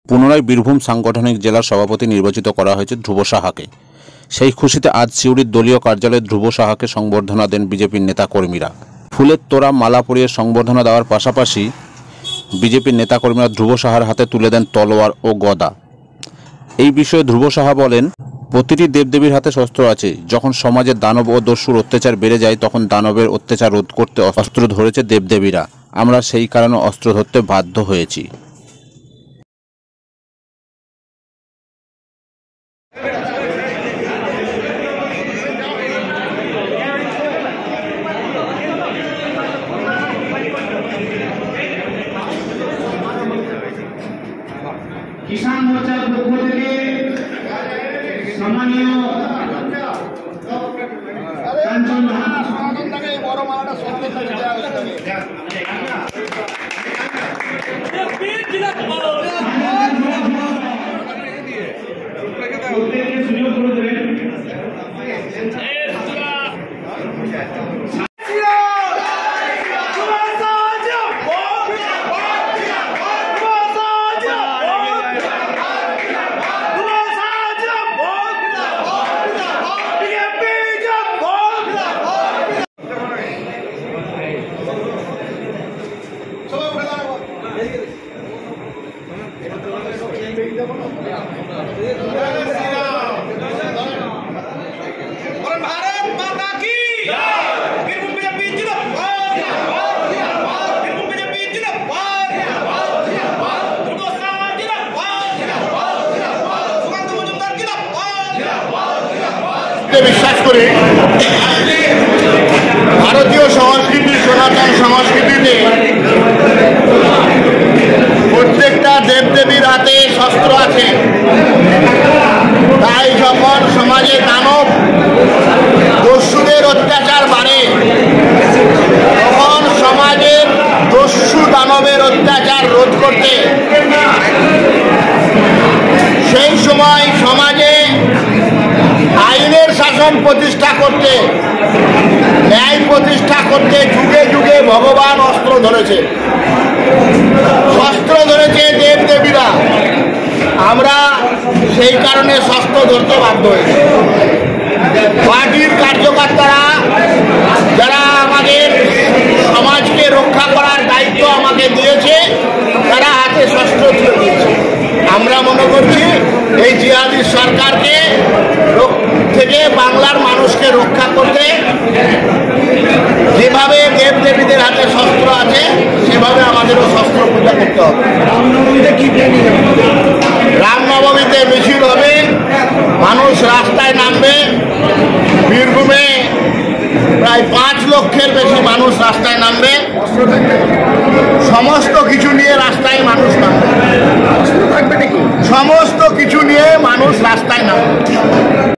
পুনরায় বীরভূম সাংগঠনিক জেলার সভাপতি নির্বাচিত করা হয়েছে ধ্রুব সাহাকে। সেই খুশিতে আজ সিউড়ির দলীয় কার্যালয়ে ধ্রুব সাহাকে সংবর্ধনা দেন বিজেপির নেতাকর্মীরা। ফুলের তোড়া মালা পরিয়ে সংবর্ধনা দেওয়ার পাশাপাশি বিজেপির নেতাকর্মীরা ধ্রুব সাহার হাতে তুলে দেন তলোয়ার ও গদা। এই বিষয়ে ধ্রুব সাহা বলেন, প্রতিটি দেবদেবীর হাতে শস্ত্র আছে। যখন সমাজে দানব ও দস্যুর অত্যাচার বেড়ে যায় তখন দানবের অত্যাচার রোধ করতে অস্ত্র ধরেছে দেবদেবীরা। আমরা সেই কারণে অস্ত্র ধরতে বাধ্য হয়েছি। কিষাণ মোর্চার পক্ষ থেকে সম্মানীয় কাঞ্চন বড় মালাটা সুযোগ করে দেবেন। বিশ্বাস করি ভারতীয় সংস্কৃতি, সনাতন সংস্কৃতিতে প্রত্যেকটা দেবদেবীর হাতে শস্ত্র আছে। তাই যখন সমাজে দানব দস্যুদের অত্যাচার বাড়ে তখন সমাজের দস্যু দানবের অত্যাচার রোধ করতে, সেই সময় সমাজে আইনের শাসন প্রতিষ্ঠা করতে, ন্যায় প্রতিষ্ঠা করতে যুগে যুগে ভগবান অস্ত্র ধরেছে, শস্ত্র ধরেছে দেবদেবীরা। আমরা সেই কারণে শস্ত্র ধরতে বাধ্য হয়েছি। পার্টির কার্যকর্তারা যারা আমাদের সমাজকে রক্ষা করার দায়িত্ব আমাকে দিয়েছে, তারা হাতে শস্ত্র তুলে দিয়েছে। আমরা মনে করছি এই জিহাদি সরকারকে থেকে বাংলার মানুষকে রক্ষা করতে যেভাবে দেবদেবীদের হাতে শস্ত্র আছে সেভাবে আমাদেরও শস্ত্র পূজা করতে হবে। রামনবমীতে মিছিল হবে, মানুষ রাস্তায় নামবে। বীরভূমে প্রায় 5 লক্ষের বেশি মানুষ